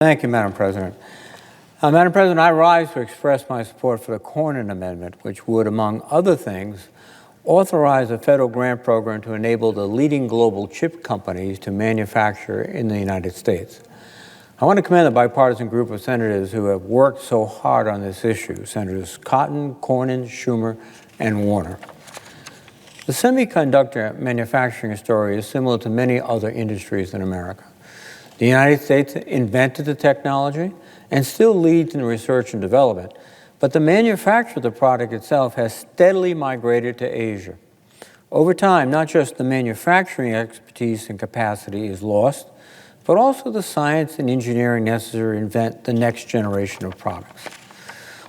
Thank you, Madam President. Madam President, I rise to express my support for the Cornyn Amendment, which would, among other things, authorize a federal grant program to enable the leading global chip companies to manufacture in the United States. I want to commend the bipartisan group of senators who have worked so hard on this issue, Senators Cotton, Cornyn, Schumer, and Warner. The semiconductor manufacturing story is similar to many other industries in America. The United States invented the technology and still leads in research and development, but the manufacture of the product itself has steadily migrated to Asia. Over time, not just the manufacturing expertise and capacity is lost, but also the science and engineering necessary to invent the next generation of products.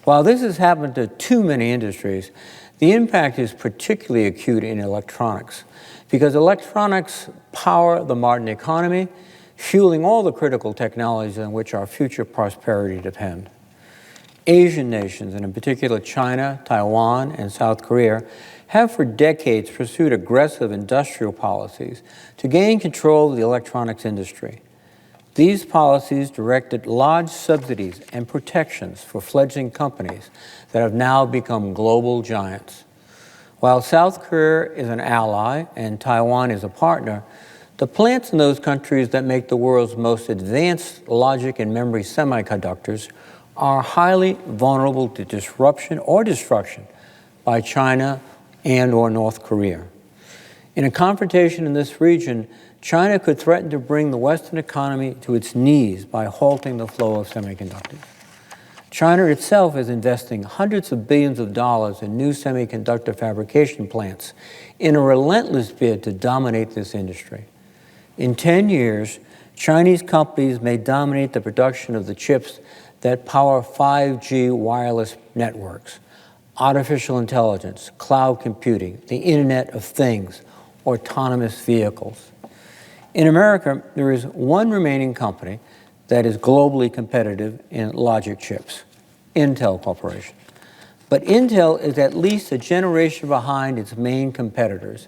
While this has happened to too many industries, the impact is particularly acute in electronics, because electronics power the modern economy, fueling all the critical technologies on which our future prosperity depend. Asian nations, and in particular China, Taiwan, and South Korea, have for decades pursued aggressive industrial policies to gain control of the electronics industry. These policies directed large subsidies and protections for fledgling companies that have now become global giants. While South Korea is an ally and Taiwan is a partner, the plants in those countries that make the world's most advanced logic and memory semiconductors are highly vulnerable to disruption or destruction by China and/or North Korea. In a confrontation in this region, China could threaten to bring the Western economy to its knees by halting the flow of semiconductors. China itself is investing hundreds of billions of dollars in new semiconductor fabrication plants in a relentless bid to dominate this industry. In 10 years, Chinese companies may dominate the production of the chips that power 5G wireless networks, artificial intelligence, cloud computing, the Internet of Things, autonomous vehicles. In America, there is one remaining company that is globally competitive in logic chips, Intel Corporation. But Intel is at least a generation behind its main competitors,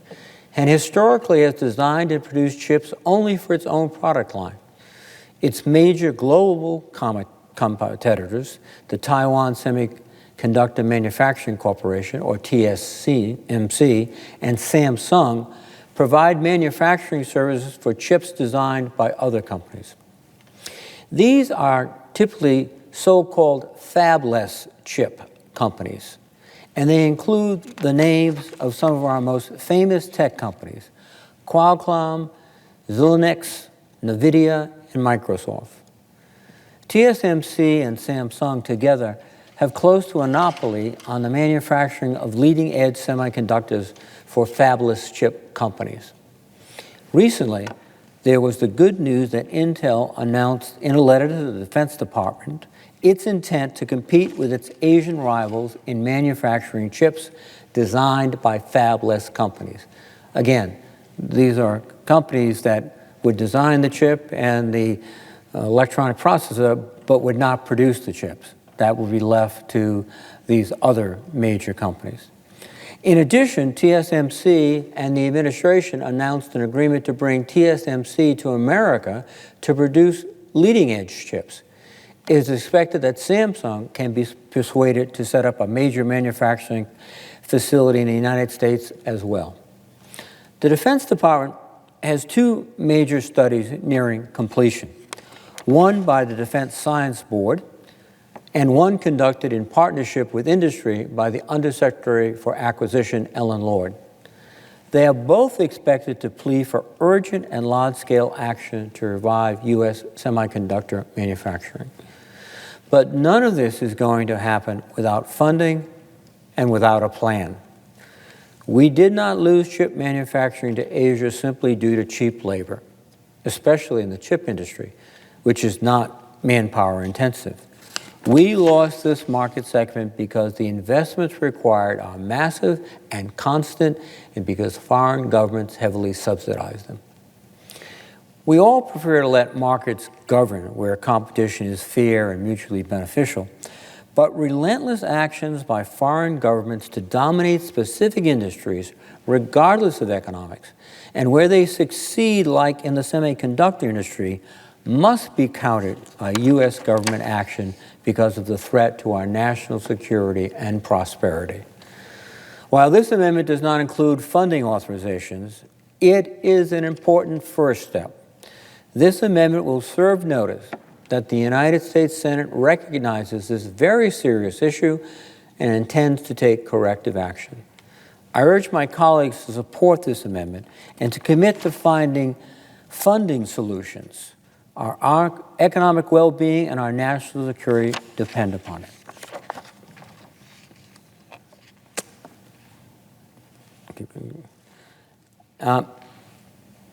and historically has designed and produced chips only for its own product line. Its major global competitors, the Taiwan Semiconductor Manufacturing Corporation, or TSMC, and Samsung, provide manufacturing services for chips designed by other companies. These are typically so-called fabless chip companies, and they include the names of some of our most famous tech companies: Qualcomm, Xilinx, NVIDIA, and Microsoft. TSMC and Samsung together have close to a monopoly on the manufacturing of leading-edge semiconductors for fabless chip companies. Recently, there was the good news that Intel announced in a letter to the Defense Department its intent to compete with its Asian rivals in manufacturing chips designed by fabless companies. Again, these are companies that would design the chip and the electronic processor, but would not produce the chips. That would be left to these other major companies. In addition, TSMC and the administration announced an agreement to bring TSMC to America to produce leading-edge chips. It is expected that Samsung can be persuaded to set up a major manufacturing facility in the United States as well. The Defense Department has two major studies nearing completion, one by the Defense Science Board and one conducted in partnership with industry by the Undersecretary for Acquisition, Ellen Lord. They are both expected to plea for urgent and large-scale action to revive U.S. semiconductor manufacturing. But none of this is going to happen without funding and without a plan. We did not lose chip manufacturing to Asia simply due to cheap labor, especially in the chip industry, which is not manpower intensive. We lost this market segment because the investments required are massive and constant, and because foreign governments heavily subsidize them. We all prefer to let markets govern where competition is fair and mutually beneficial, but relentless actions by foreign governments to dominate specific industries, regardless of economics, and where they succeed, like in the semiconductor industry, must be countered by U.S. government action because of the threat to our national security and prosperity. While this amendment does not include funding authorizations, it is an important first step. This amendment will serve notice that the United States Senate recognizes this very serious issue and intends to take corrective action. I urge my colleagues to support this amendment and to commit to finding funding solutions. Our economic well-being and our national security depend upon it.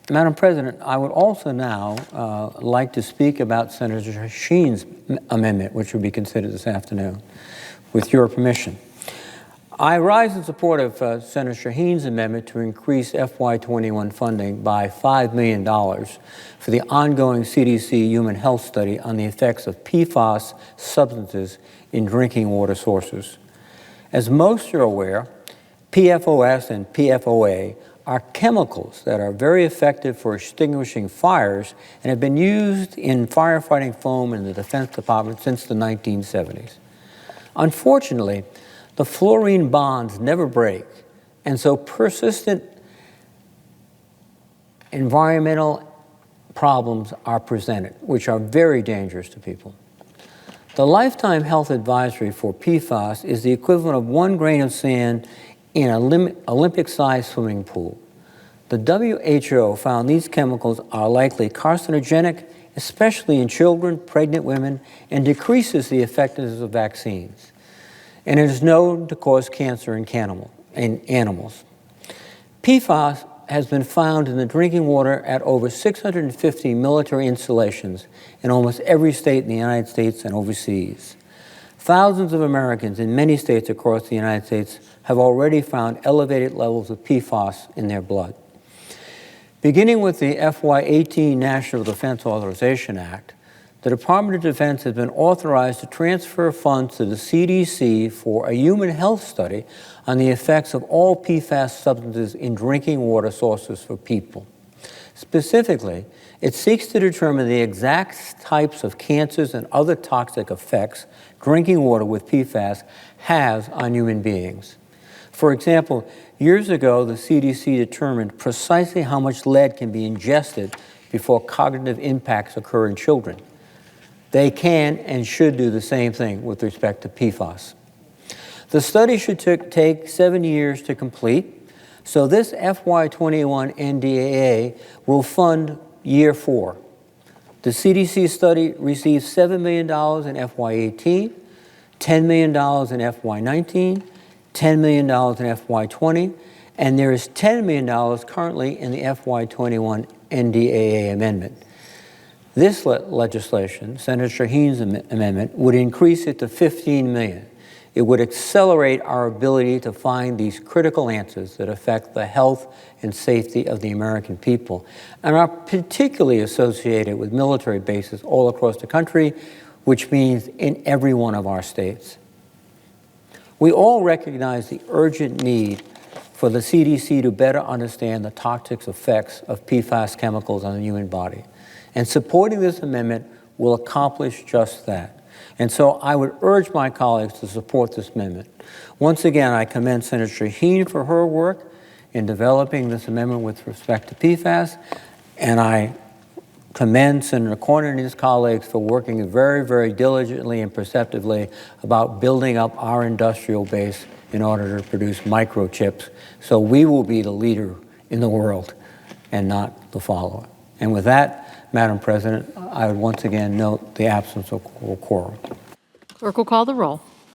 Madam President, I would also now like to speak about Senator Sheen's amendment, which will be considered this afternoon, with your permission. I rise in support of Senator Sheen's amendment to increase FY21 funding by $5 million for the ongoing CDC human health study on the effects of PFAS substances in drinking water sources. As most are aware, PFOS and PFOA are chemicals that are very effective for extinguishing fires and have been used in firefighting foam in the Defense Department since the 1970s. Unfortunately, the fluorine bonds never break, and so persistent environmental problems are presented, which are very dangerous to people. The lifetime health advisory for PFAS is the equivalent of 1 grain of sand in an Olympic-sized swimming pool. The WHO found these chemicals are likely carcinogenic, especially in children, pregnant women, and decreases the effectiveness of vaccines. And it is known to cause cancer in animals. PFAS has been found in the drinking water at over 650 military installations in almost every state in the United States and overseas. Thousands of Americans in many states across the United States have already found elevated levels of PFAS in their blood. Beginning with the FY18 National Defense Authorization Act, the Department of Defense has been authorized to transfer funds to the CDC for a human health study on the effects of all PFAS substances in drinking water sources for people. Specifically, it seeks to determine the exact types of cancers and other toxic effects drinking water with PFAS has on human beings. For example, years ago, the CDC determined precisely how much lead can be ingested before cognitive impacts occur in children. They can and should do the same thing with respect to PFAS. The study should take 7 years to complete, so this FY21 NDAA will fund year 4. The CDC study received $7 million in FY18, $10 million in FY19, $10 million in FY20, and there is $10 million currently in the FY21 NDAA amendment. This legislation, Senator Sheen's amendment, would increase it to $15 million. It would accelerate our ability to find these critical answers that affect the health and safety of the American people and are particularly associated with military bases all across the country, which means in every one of our states. We all recognize the urgent need for the CDC to better understand the toxic effects of PFAS chemicals on the human body. And supporting this amendment will accomplish just that. And so I would urge my colleagues to support this amendment. Once again, I commend Senator Sheen for her work in developing this amendment with respect to PFAS, and I commend Senator Cornyn and his colleagues for working very, very diligently and perceptively about building up our industrial base in order to produce microchips, so we will be the leader in the world and not the follower. And with that, Madam President, I would once again note the absence of quorum. Clerk will call the roll.